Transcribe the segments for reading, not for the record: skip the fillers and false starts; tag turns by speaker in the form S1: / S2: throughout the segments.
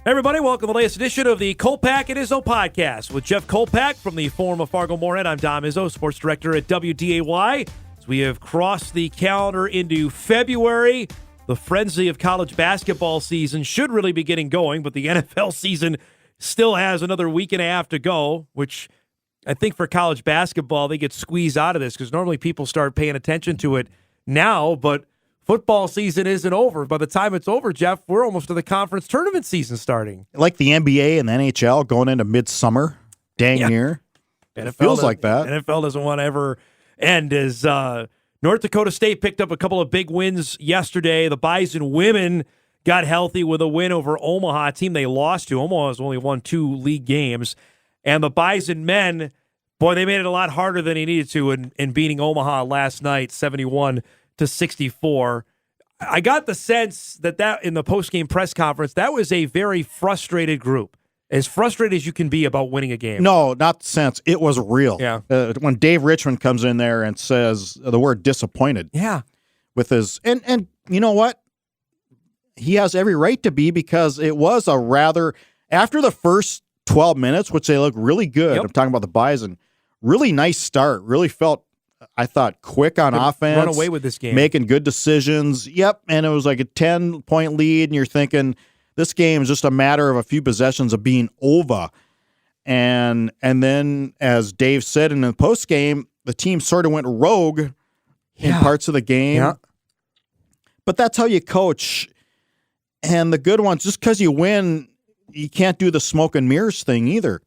S1: Hey everybody, welcome to the latest edition of the Kolpack and Izzo podcast with Jeff Kolpack from the Forum of Fargo-Moorhead. I'm Dom Izzo, sports director at WDAY. As we have crossed the calendar into February, the frenzy of college basketball season should really be getting going, but the NFL season still has another week and a half to go, which I think for college basketball, they get squeezed out of this because normally people start paying attention to it now, but football season isn't over. By the time it's over, Jeff, we're almost to the conference tournament season starting.
S2: Like the NBA and the NHL going into midsummer, dang near. It feels like that.
S1: NFL doesn't want to ever end. As North Dakota State picked up a couple of big wins yesterday. The Bison women got healthy with a win over Omaha, a team they lost to. Omaha has only won 2 league games. And the Bison men, boy, they made it a lot harder than they needed to in beating Omaha last night, 71-64. I got the sense that in the post-game press conference, that was a very frustrated group. As frustrated as you can be about winning a game.
S2: No, not the sense. It was real.
S1: Yeah.
S2: When Dave Richmond comes in there and says the word disappointed.
S1: Yeah.
S2: With his and you know what? He has every right to be, because it was a rather, after the first 12 minutes, which they look really good.
S1: Yep.
S2: I'm talking about the Bison. Really nice start. Really felt, I thought, quick on offense.
S1: Run away with this game.
S2: Making good decisions. Yep. And it was like a 10-point lead, and you're thinking this game is just a matter of a few possessions of being over. And then, as Dave said in the post game, the team sort of went rogue in parts of the game.
S1: Yeah.
S2: But that's how you coach. And the good ones, just because you win, you can't do the smoke and mirrors thing either,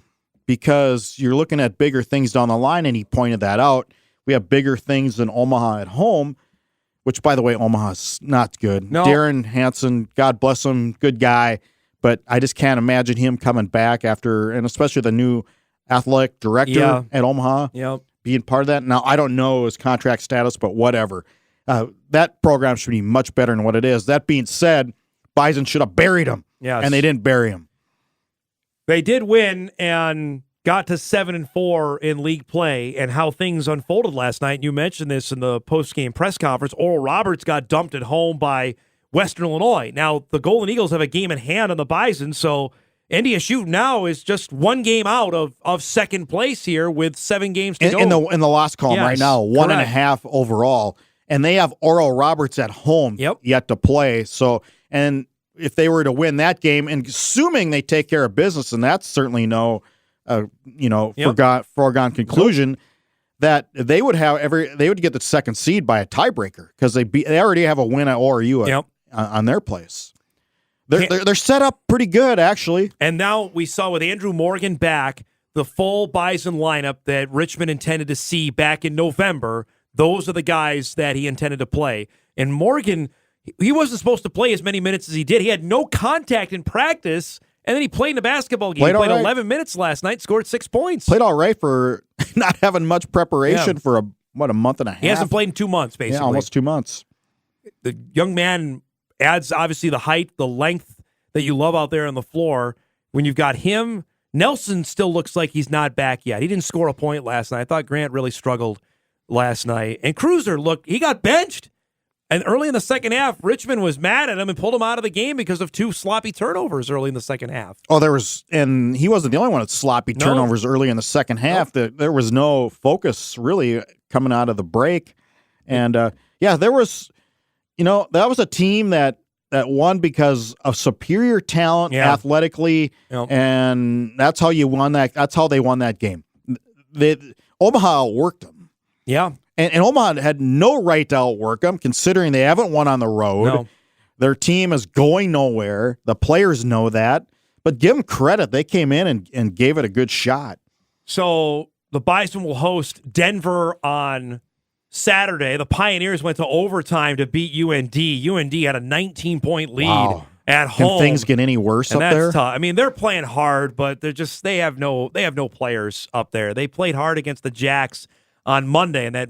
S2: because you're looking at bigger things down the line, and he pointed that out. We have bigger things than Omaha at home, which, by the way, Omaha's not good.
S1: No.
S2: Darren Hansen, God bless him, good guy, but I just can't imagine him coming back after, and especially the new athletic director at Omaha being part of that. Now, I don't know his contract status, but whatever. That program should be much better than what it is. That being said, Bison should have buried him, and they didn't bury him.
S1: They did win and got to 7-4 in league play, and how things unfolded last night. You mentioned this in the post-game press conference. Oral Roberts got dumped at home by Western Illinois. Now, the Golden Eagles have a game in hand on the Bison, so NDSU now is just one game out of second place here with 7 games to go.
S2: In the loss column right now, 1.5 overall, and they have Oral Roberts at home yet to play. So, and if they were to win that game, and assuming they take care of business, and that's certainly no foregone conclusion, that they would get the second seed by a tiebreaker, because they already have a win at ORU on their place. They're set up pretty good, actually.
S1: And now we saw with Andrew Morgan back, the full Bison lineup that Richmond intended to see back in November. Those are the guys that he intended to play. And Morgan, he wasn't supposed to play as many minutes as he did. He had no contact in practice. And then he played in a basketball game. He played 11 minutes last night, scored 6 points.
S2: Played all right for not having much preparation for a month and a half.
S1: He hasn't played in 2 months, basically.
S2: Yeah, almost 2 months.
S1: The young man adds, obviously, the height, the length that you love out there on the floor. When you've got him, Nelson still looks like he's not back yet. He didn't score a point last night. I thought Grant really struggled last night. And Cruiser, he got benched. And early in the second half, Richmond was mad at him and pulled him out of the game because of 2 sloppy turnovers early in the second half.
S2: Oh, and he wasn't the only one with sloppy turnovers early in the second half. There was no focus really coming out of the break. And there was, that was a team that won because of superior talent athletically. Yep. And that's how you won that. That's how they won that game. Omaha worked them.
S1: Yeah.
S2: And Omaha had no right to outwork them, considering they haven't won on the road.
S1: No.
S2: Their team is going nowhere. The players know that. But give them credit. They came in and gave it a good shot.
S1: So the Bison will host Denver on Saturday. The Pioneers went to overtime to beat UND. UND had a 19-point lead at home.
S2: Can things get any worse up there?
S1: That's tough. I mean, they're playing hard, but they have no players up there. They played hard against the Jacks on Monday in that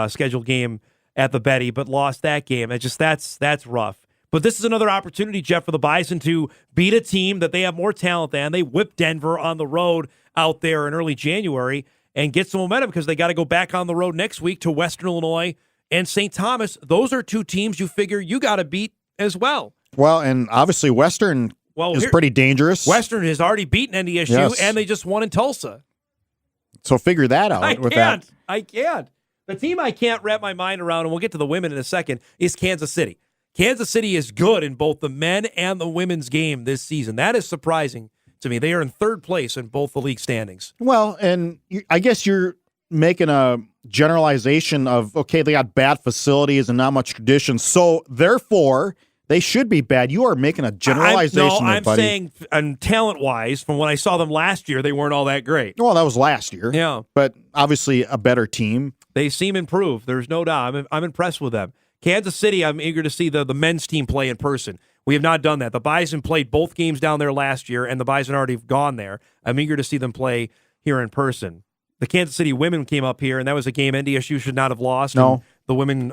S1: scheduled game at the Betty, but lost that game. That's rough. But this is another opportunity, Jeff, for the Bison to beat a team that they have more talent than. They whipped Denver on the road out there in early January and get some momentum because they got to go back on the road next week to Western Illinois and St. Thomas. Those are 2 teams you figure you got to beat as well.
S2: Well, and obviously Western is pretty dangerous.
S1: Western has already beaten NDSU, and they just won in Tulsa.
S2: So figure that out.
S1: I can't. The team I can't wrap my mind around, and we'll get to the women in a second, is Kansas City. Kansas City is good in both the men and the women's game this season. That is surprising to me. They are in third place in both the league standings.
S2: Well, and I guess you're making a generalization of, okay, they got bad facilities and not much tradition, so therefore they should be bad. You are making a generalization.
S1: I'm saying talent-wise, from when I saw them last year, they weren't all that great.
S2: Well, that was last year.
S1: Yeah.
S2: But obviously a better team.
S1: They seem improved. There's no doubt. I'm impressed with them. Kansas City, I'm eager to see the men's team play in person. We have not done that. The Bison played both games down there last year, and the Bison already have gone there. I'm eager to see them play here in person. The Kansas City women came up here, and that was a game NDSU should not have lost.
S2: No.
S1: And the women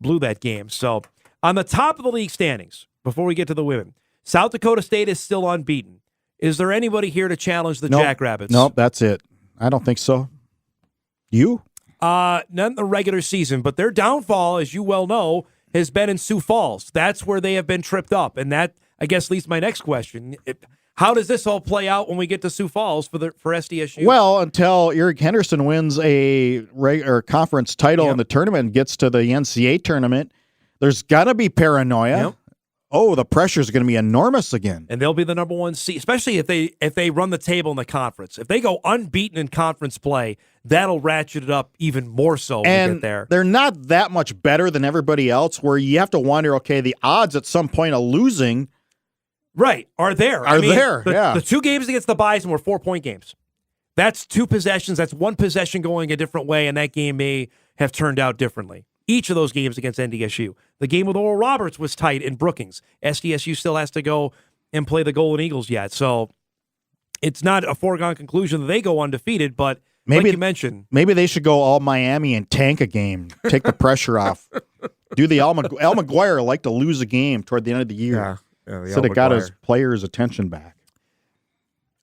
S1: blew that game. So on the top of the league standings, before we get to the women, South Dakota State is still unbeaten. Is there anybody here to challenge the Jackrabbits?
S2: Nope, that's it. I don't think so. You?
S1: Not in the regular season, but their downfall, as you well know, has been in Sioux Falls. That's where they have been tripped up, and that, I guess, leads to my next question. How does this all play out when we get to Sioux Falls for SDSU?
S2: Well, until Eric Henderson wins a conference title in the tournament and gets to the NCAA tournament, there's got to be paranoia.
S1: Yep.
S2: Oh, the pressure is going to be enormous again.
S1: And they'll be the number one seed, especially if they run the table in the conference. If they go unbeaten in conference play, that'll ratchet it up even more so when we get there.
S2: They're not that much better than everybody else where you have to wonder, okay, the odds at some point of losing
S1: are there. The 2 games against the Bison were 4-point games. That's 2 possessions. That's 1 possession going a different way, and that game may have turned out differently. Each of those games against NDSU. The game with Oral Roberts was tight in Brookings. SDSU still has to go and play the Golden Eagles yet. So it's not a foregone conclusion that they go undefeated, but like you mentioned.
S2: Maybe they should go all Miami and tank a game. Take the pressure off. Do the Al McGuire like to lose a game toward the end of the year. So they got his players' attention back.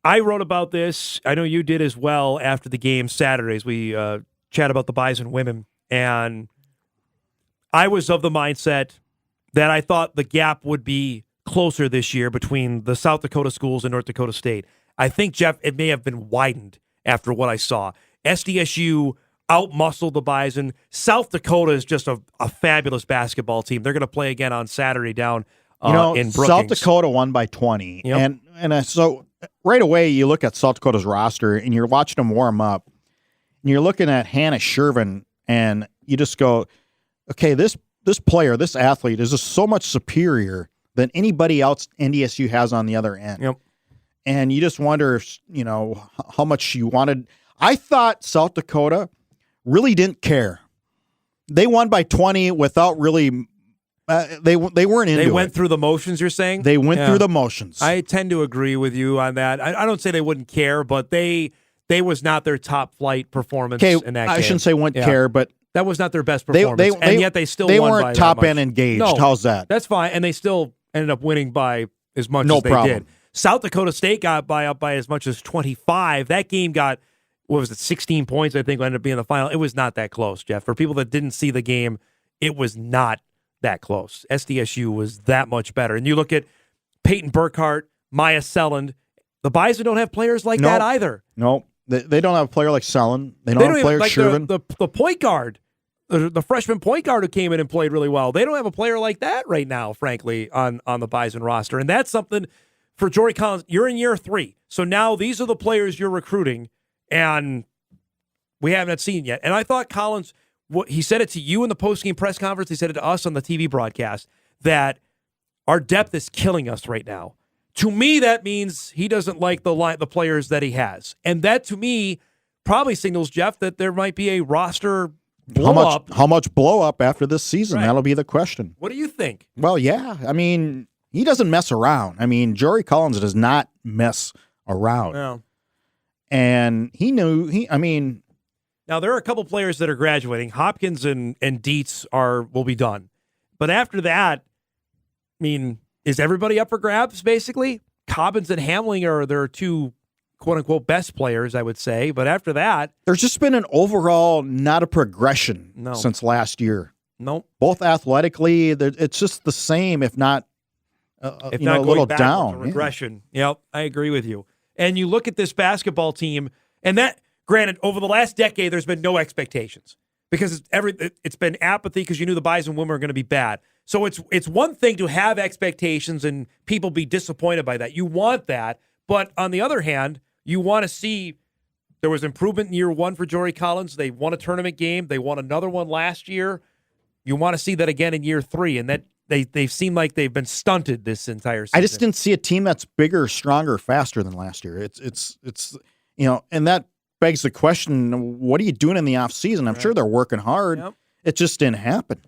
S1: I wrote about this. I know you did as well after the game Saturdays. We chat about the Bison women, and I was of the mindset that I thought the gap would be closer this year between the South Dakota schools and North Dakota State. I think, Jeff, it may have been widened after what I saw. SDSU outmuscled the Bison. South Dakota is just a fabulous basketball team. They're going to play again on Saturday down in Brookings.
S2: South Dakota won by 20.
S1: Yep.
S2: So right away you look at South Dakota's roster and you're watching them warm up. And you're looking at Hannah Shervin and you just go, okay, this player, this athlete is just so much superior than anybody else NDSU has on the other end.
S1: Yep.
S2: And you just wonder, how much you wanted. I thought South Dakota really didn't care. They won by 20 without really. They weren't into it.
S1: They went through the motions, you're saying?
S2: They went through the motions.
S1: I tend to agree with you on that. I don't say they wouldn't care, but they was not their top flight performance in that game.
S2: I shouldn't say wouldn't care, but
S1: that was not their best performance, and yet they still won
S2: weren't
S1: by
S2: top
S1: that much.
S2: end engaged.
S1: No,
S2: how's that?
S1: That's fine, and they still ended up winning by as much as they did. South Dakota State got up by as much as 25. That game got, 16 points, I think, ended up being the final. It was not that close, Jeff. For people that didn't see the game, it was not that close. SDSU was that much better. And you look at Peyton Burkhart, Maya Selland. The Bison don't have players like that either.
S2: No, they don't have a player like Selland. They don't have a player like Shervin.
S1: The point guard, the freshman point guard who came in and played really well. They don't have a player like that right now, frankly, on the Bison roster. And that's something for Jory Collins. You're in year 3. So now these are the players you're recruiting, and we haven't seen yet. And I thought Collins, he said it to you in the postgame press conference. He said it to us on the TV broadcast, that our depth is killing us right now. To me, that means he doesn't like the players that he has. And that, to me, probably signals, Jeff, that there might be a roster blow-up.
S2: How much blow-up after this season?
S1: Right.
S2: That'll be the question.
S1: What do you think?
S2: Well, yeah. I mean, he doesn't mess around. I mean, Jory Collins does not mess around.
S1: No.
S2: And he knew,
S1: now, there are a couple players that are graduating. Hopkins and Dietz will be done. But after that, is everybody up for grabs, basically? Cobbins and Hamling are their 2, quote-unquote, best players, I would say. But after that,
S2: there's just been an overall not a progression since last year.
S1: Nope.
S2: Both athletically, it's just the same, if not
S1: if
S2: you know,
S1: not
S2: a little
S1: going
S2: down.
S1: a regression. Yep, I agree with you. And you look at this basketball team, and that, granted, over the last decade, there's been no expectations because it's been apathy because you knew the Bison women were going to be bad. So it's one thing to have expectations and people be disappointed by that. You want that, but on the other hand, you want to see there was improvement in year one for Jory Collins. They won a tournament game. They won another one last year. You want to see that again in year three, and that they seem like they've been stunted this entire season.
S2: I just didn't see a team that's bigger, stronger, faster than last year. It's you know, and that begs the question: what are you doing in the off season? I'm sure they're working hard.
S1: Yep.
S2: It just didn't happen.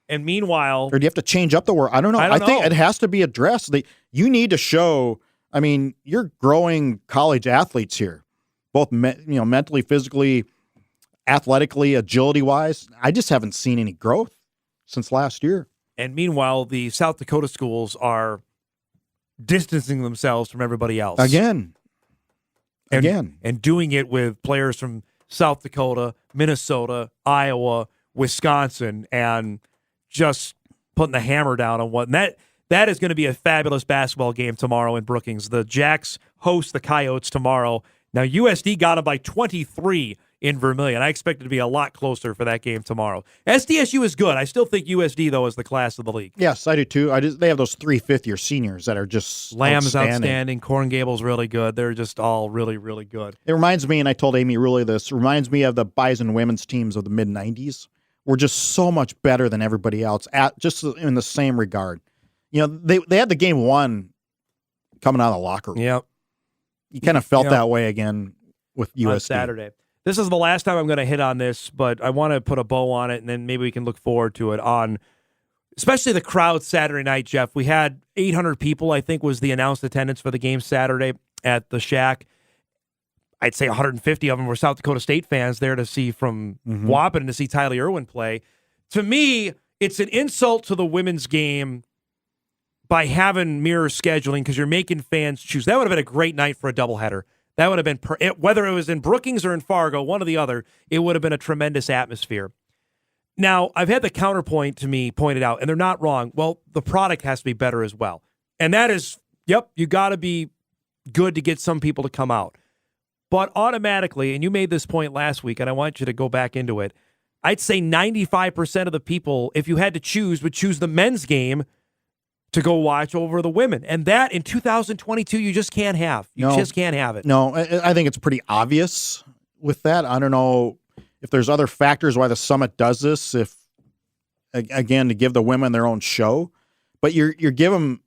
S1: And meanwhile,
S2: or do you have to change up the work? I don't know. I think it has to be addressed. You need to show. I mean, you're growing college athletes here, both mentally, physically, athletically, agility-wise. I just haven't seen any growth since last year.
S1: And meanwhile, the South Dakota schools are distancing themselves from everybody else.
S2: Again.
S1: And doing it with players from South Dakota, Minnesota, Iowa, Wisconsin, and just putting the hammer down on what. And that is going to be a fabulous basketball game tomorrow in Brookings. The Jacks host the Coyotes tomorrow. Now, USD got them by 23 in Vermillion. I expect it to be a lot closer for that game tomorrow. SDSU is good. I still think USD, though, is the class of the league.
S2: Yes, I do, too. They have those 3 fifth-year seniors that are just
S1: Lamb's outstanding. Corn Gable's really good. They're just all really, really good.
S2: It reminds me, and I told Amy Rulli this, reminds me of the Bison women's teams of the mid-'90s. We're just so much better than everybody else, just in the same regard. You know, they had the game won coming out of the locker room.
S1: Yep.
S2: You kind of felt that way again with USD.
S1: On Saturday. This is the last time I'm going to hit on this, but I want to put a bow on it, and then maybe we can look forward to it on, especially the crowd Saturday night, Jeff. We had 800 people, I think, was the announced attendance for the game Saturday at the Shack. I'd say 150 of them were South Dakota State fans there to see from Waupun and to see Tyler Irwin play. To me, it's an insult to the women's game by having mirror scheduling because you're making fans choose. That would have been a great night for a doubleheader. That would have been, whether it was in Brookings or in Fargo, one or the other, it would have been a tremendous atmosphere. Now, I've had the counterpoint to me pointed out, and they're not wrong. Well, the product has to be better as well. And that is, you got to be good to get some people to come out. But automatically, and you made this point last week, and I want you to go back into it, I'd say 95% of the people, if you had to choose, would choose the men's game to go watch over the women. And that, in 2022, you just can't have. You just can't have it.
S2: No, I think it's pretty obvious with that. I don't know if there's other factors why the Summit does this, if, again, to give the women their own show. But you're giving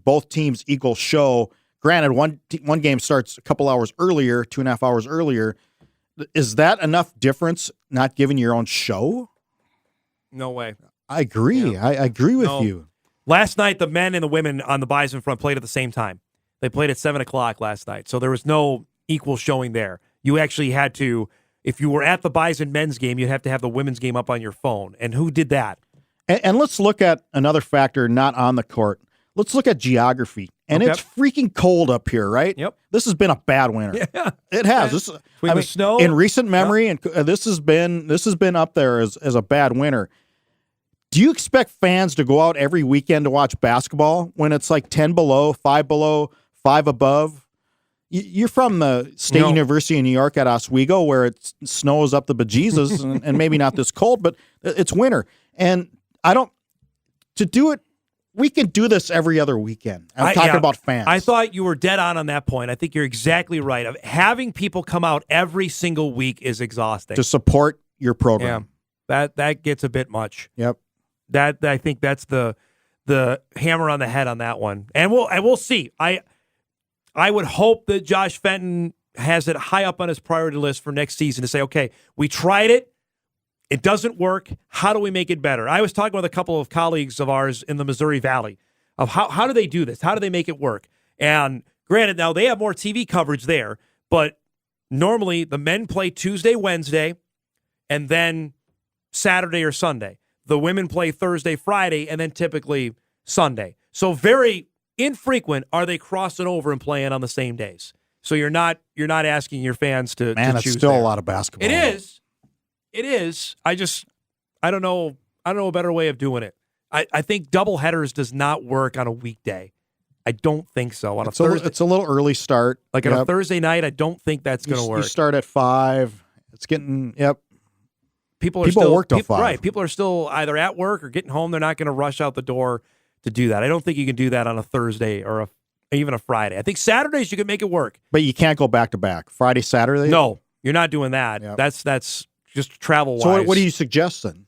S2: both teams equal show. Granted, one game starts a couple hours earlier, 2.5 hours earlier. Is that enough difference not giving your own show?
S1: No way.
S2: I agree. Yeah. I agree with you.
S1: Last night, the men and the women on the Bison front played at the same time. They played at 7 o'clock last night, so there was no equal showing there. You actually had to, if you were at the Bison men's game, you'd have to have the women's game up on your phone. And who did that?
S2: And let's look at another factor not on the court. Let's look at geography. And it's freaking cold up here, right?
S1: Yep.
S2: This has been a bad winter. Yeah. It has.
S1: The snow.
S2: In recent memory, and this has been up there as a bad winter. Do you expect fans to go out every weekend to watch basketball when it's like 10 below, 5 below, 5 above? You're from the State University of New York at Oswego, where it snows up the bejesus, and maybe not this cold, but it's winter. And to do it, we can do this every other weekend. I'm talking about fans.
S1: I thought you were dead on that point. I think you're exactly right. Having people come out every single week is exhausting.
S2: To support your program.
S1: Yeah, that gets a bit much.
S2: Yep.
S1: I think that's the hammer on the head on that one. And we'll see. I would hope that Josh Fenton has it high up on his priority list for next season to say, okay, we tried it. It doesn't work. How do we make it better? I was talking with a couple of colleagues of ours in the Missouri Valley of how do they do this? How do they make it work? And granted, now they have more TV coverage there, but normally the men play Tuesday, Wednesday, and then Saturday or Sunday. The women play Thursday, Friday, and then typically Sunday. So very infrequent are they crossing over and playing on the same days. So you're not asking your fans to
S2: Man,
S1: to
S2: it's
S1: choose
S2: still
S1: there.
S2: a lot of basketball.
S1: It is. I don't know a better way of doing it. I think double headers does not work on a weekday. I don't think so. On
S2: it's a Thursday, it's a little early start.
S1: Like on a Thursday night, I don't think that's going to work.
S2: You start at 5. It's getting
S1: People
S2: still work till 5.
S1: Right. People are still either at work or getting home. They're not going to rush out the door to do that. I don't think you can do that on a Thursday or even a Friday. I think Saturdays you can make it work.
S2: But you can't go back to back. Friday, Saturday?
S1: No, you're not doing that. Yep. That's just travel-wise.
S2: So what do you suggest then?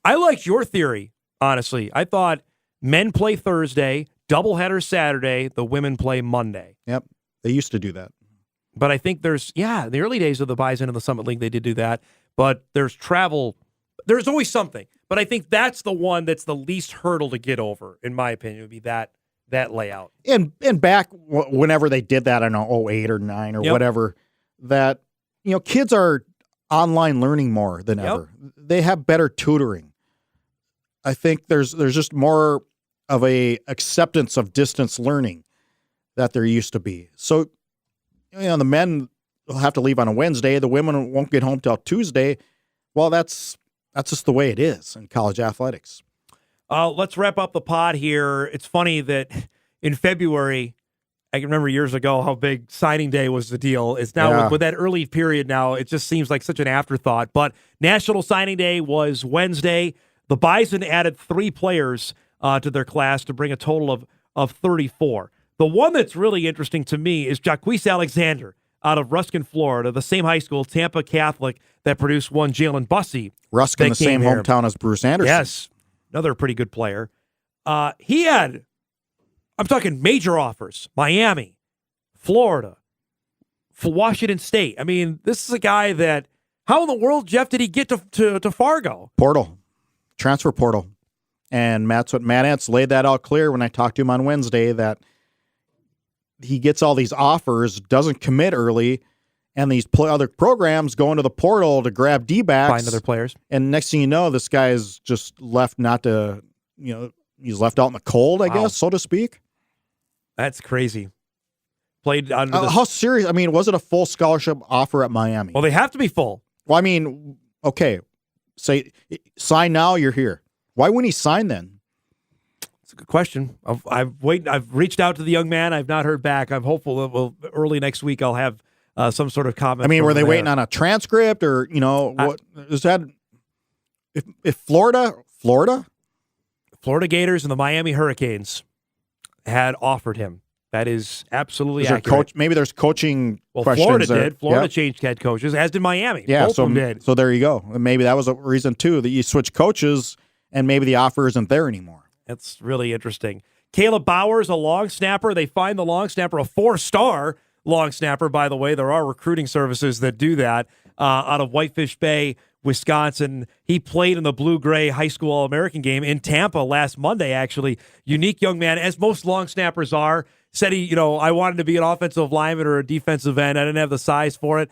S1: I liked your theory, honestly. I thought men play Thursday, doubleheader Saturday, the women play Monday.
S2: Yep. They used to do that.
S1: But I think the early days of the Bison and the Summit League, they did do that. But there's travel. There's always something. But I think that's the one that's the least hurdle to get over, in my opinion, would be that layout.
S2: And back whenever they did that, I don't know, 08 or 9 or whatever, that, kids are online learning more than ever. They have better tutoring. I think there's just more of a acceptance of distance learning that there used to be. So, the men will have to leave on a Wednesday. The women won't get home till Tuesday. Well, that's just the way it is in college athletics.
S1: Let's wrap up the pod here. It's funny that in February, I can remember years ago how big signing day was the deal. It's now with that early period now, it just seems like such an afterthought. But National Signing Day was Wednesday. The Bison added 3 players to their class to bring a total of 34. The one that's really interesting to me is Jaquise Alexander out of Ruskin, Florida, the same high school, Tampa Catholic, that produced one Jalen Bussey.
S2: Ruskin, the same hometown as Bruce Anderson.
S1: Yes, another pretty good player. He had, I'm talking major offers, Miami, Florida, for Washington State. I mean, this is a guy that, how in the world, Jeff, did he get to Fargo?
S2: Transfer portal. And Matt Entz laid that out clear when I talked to him on Wednesday, that he gets all these offers, doesn't commit early, and these other programs go into the portal to grab D-backs.
S1: Find other players.
S2: And next thing you know, this guy's just left not to, he's left out in the cold, I guess, so to speak.
S1: That's crazy. Played under
S2: how serious? I mean, was it a full scholarship offer at Miami?
S1: Well, they have to be full.
S2: Well, I mean, okay, say sign now, you're here. Why wouldn't he sign then?
S1: It's a good question. I've reached out to the young man. I've not heard back. I'm hopeful that early next week I'll have some sort of comment.
S2: I mean, were they waiting on a transcript or, what is that? If Florida
S1: Gators and the Miami Hurricanes had offered him, that is absolutely accurate.
S2: Maybe there's coaching questions.
S1: Florida
S2: there.
S1: did. Florida changed head coaches, as did Miami.
S2: Yeah,
S1: Both of them did.
S2: So there you go. Maybe that was a reason, too, that you switch coaches and maybe the offer isn't there anymore.
S1: That's really interesting. Caleb Bowers, a long snapper. They find the long snapper, a 4-star long snapper, by the way. There are recruiting services that do that, out of Whitefish Bay, Wisconsin. He played in the Blue-Gray High School All-American game in Tampa last Monday, actually. Unique young man, as most long snappers are. Said I wanted to be an offensive lineman or a defensive end. I didn't have the size for it.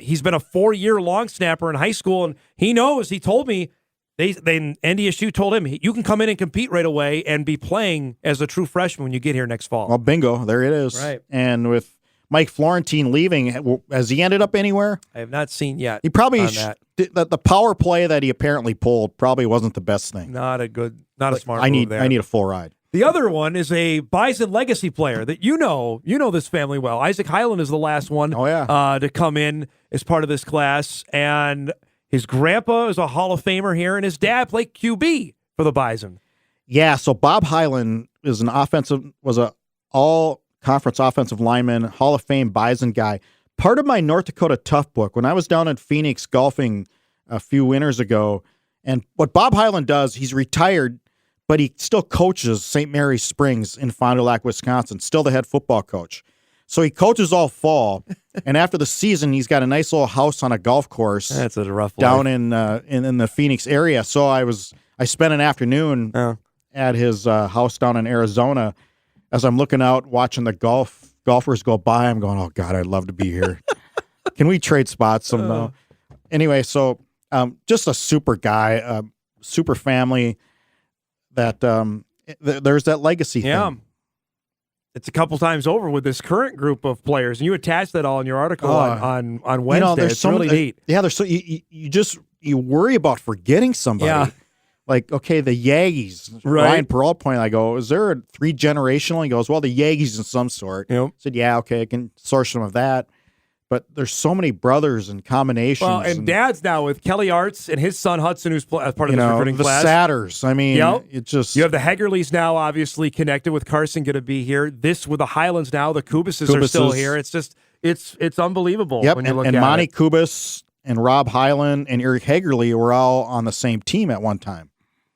S1: He's been a 4-year long snapper in high school, and he knows. He told me, NDSU told him, you can come in and compete right away and be playing as a true freshman when you get here next fall.
S2: Well, bingo. There it is.
S1: Right.
S2: And with Mike Florentine leaving, has he ended up anywhere?
S1: I have not seen yet.
S2: He probably the power play that he apparently pulled probably wasn't the best thing.
S1: Not a smart move there.
S2: I need a full ride.
S1: The other one is a Bison legacy player that you know this family well. Isaac Highland is the last one to come in as part of this class, and his grandpa is a Hall of Famer here, and his dad played QB for the Bison.
S2: Yeah, so Bob Highland was a all-conference offensive lineman, Hall of Fame Bison guy. Part of my North Dakota Tough book, when I was down in Phoenix golfing a few winters ago, and what Bob Highland does, he's retired, but he still coaches St. Mary's Springs in Fond du Lac, Wisconsin, still the head football coach. So he coaches all fall, and after the season, he's got a nice little house on a golf course.
S1: That's a rough
S2: down
S1: life.
S2: in the Phoenix area. So I spent an afternoon at his house down in Arizona. As I'm looking out, watching the golfers go by, I'm going, "Oh God, I'd love to be here. Can we trade spots somehow?" Anyway, so just a super guy, super family. That there's that legacy thing.
S1: It's a couple times over with this current group of players, and you attached that all in your article on Wednesday. It's really neat.
S2: Yeah, there's you worry about forgetting somebody.
S1: Yeah.
S2: like, okay, the Yankees.
S1: Right.
S2: Ryan Peralt pointed, I go, is there a 3-generational? He goes, well, the Yankees in some sort.
S1: Yep.
S2: I said, yeah, okay, I can source some of that. But there's so many brothers and combinations.
S1: Well, and dads now with Kelly Artz and his son Hudson, who's part of this recruiting
S2: the
S1: class.
S2: Satters. I mean, it just...
S1: You have the Hegerleys now obviously connected with Carson going to be here. This with the Highlands now. The Kubises are still here. It's just, it's unbelievable when you look at it.
S2: And Monty Kubis and Rob Highland and Eric Hagerly were all on the same team at one time.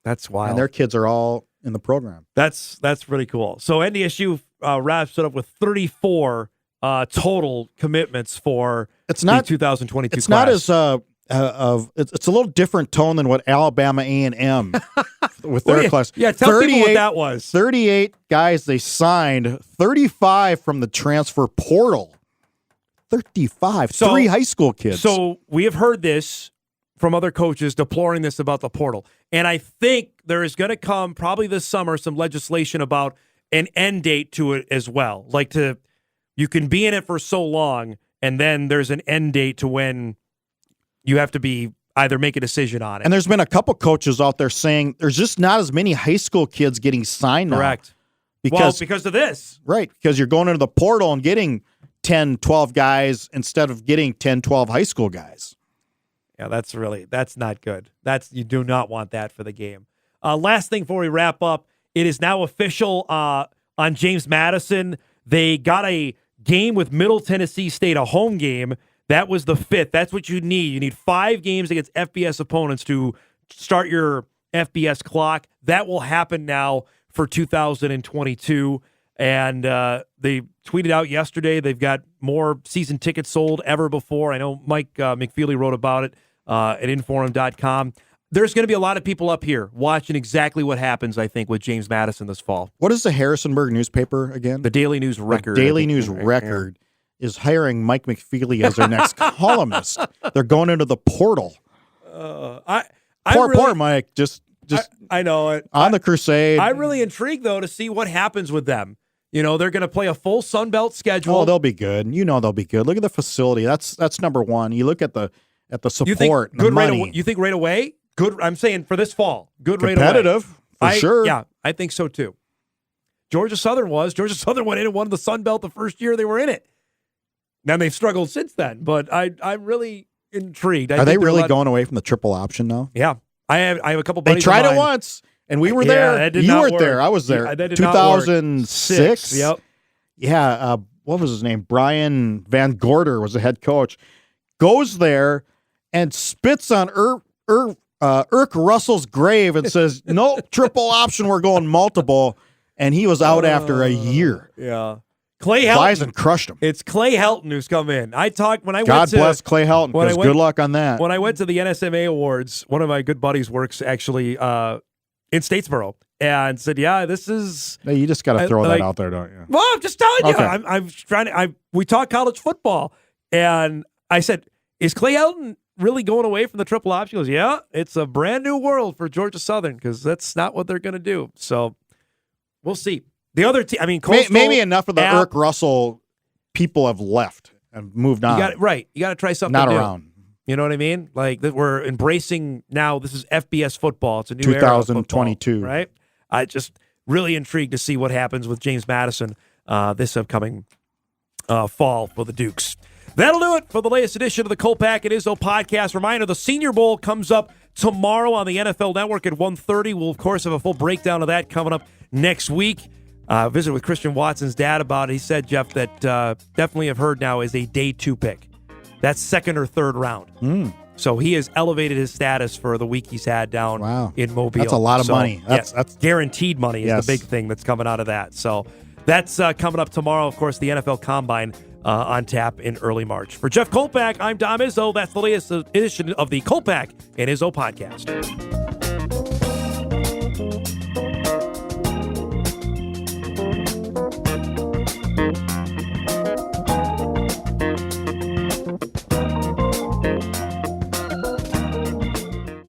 S1: That's wild.
S2: And their kids are all in the program.
S1: That's pretty cool. So NDSU wraps it up with 34 total commitments for the 2022
S2: It's
S1: class.
S2: not as it's a little different tone than what Alabama A&M with their class.
S1: Yeah, tell people what that was.
S2: 38 guys they signed, 35 from the transfer portal. 35, 3 high school kids.
S1: So we have heard this from other coaches deploring this about the portal. And I think there is going to come probably this summer some legislation about an end date to it as well. Like you can be in it for so long, and then there's an end date to when you have to be either make a decision on it.
S2: And there's been a couple coaches out there saying there's just not as many high school kids getting signed now.
S1: Correct.
S2: Because
S1: of this.
S2: Right, because you're going into the portal and getting 10, 12 guys instead of getting 10, 12 high school guys.
S1: Yeah, that's not good. You do not want that for the game. Last thing before we wrap up, it is now official on James Madison. They got a game with Middle Tennessee State, a home game. That was the 5th. That's what you need. You need 5 games against FBS opponents to start your FBS clock. That will happen now for 2022. And they tweeted out yesterday they've got more season tickets sold ever before. I know Mike McFeely wrote about it at Inforum.com. There's going to be a lot of people up here watching exactly what happens, I think, with James Madison this fall.
S2: What is the Harrisonburg newspaper again?
S1: The Daily News Record.
S2: The Daily News Record is hiring Mike McFeely as their next columnist. They're going into the portal. Poor Mike.
S1: I know it.
S2: On the crusade.
S1: I'm really intrigued, though, to see what happens with them. You know, they're going to play a full Sun Belt schedule.
S2: Oh, they'll be good. You know they'll be good. Look at the facility. That's number one. You look at the support and the money.
S1: You think right away? Good. I'm saying for this fall, good rate away.
S2: Competitive, for sure.
S1: Yeah, I think so too. Georgia Southern went in and won the Sun Belt the first year they were in it. Now they've struggled since then, but I'm really intrigued.
S2: Are they really going away from the triple option now?
S1: Yeah, I have a couple buddies.
S2: They tried it once, and we were there.
S1: That did
S2: you
S1: not
S2: weren't
S1: work.
S2: there. I was there.
S1: That did
S2: 2006.
S1: Yep.
S2: Yeah. What was his name? Brian Van Gorder was the head coach. Goes there and spits on Irk Russell's grave and says, "No triple option. We're going multiple." And he was out after a year.
S1: Yeah. Clay Helton.
S2: Bison crushed him.
S1: It's Clay Helton who's come in.
S2: God bless Clay Helton, because good luck on that.
S1: When I went to the NSMA Awards, one of my good buddies works actually in Statesboro and said, yeah, this is...
S2: Hey, you just got to throw that out there, don't you?
S1: Well, I'm just telling you.
S2: Okay.
S1: I'm trying to... We talk college football, and I said, is Clay Helton really going away from the triple option? He goes, yeah, it's a brand new world for Georgia Southern because that's not what they're going to do. So we'll see. The other team, Coastal,
S2: maybe enough of the Irk Russell people have left and moved on.
S1: You got to try something
S2: not
S1: new.
S2: Around.
S1: You know what I mean? Like we're embracing now. This is FBS football. It's a new
S2: 2022,
S1: era of football, right? I just really intrigued to see what happens with James Madison this upcoming fall for the Dukes. That'll do it for the latest edition of the Kolpack and Izzo podcast. Reminder: the Senior Bowl comes up tomorrow on the NFL Network at 1:30. We'll of course have a full breakdown of that coming up next week. Visit with Christian Watson's dad about it. He said, Jeff, that definitely have heard now is a day 2 pick. That's second or third round. So he has elevated his status for the week he's had down in Mobile.
S2: That's a lot of money. That's
S1: guaranteed money is the big thing that's coming out of that. So that's coming up tomorrow. Of course, the NFL Combine on tap in early March. For Jeff Kolpack, I'm Dom Izzo. That's the latest edition of the Kolpack and Izzo podcast.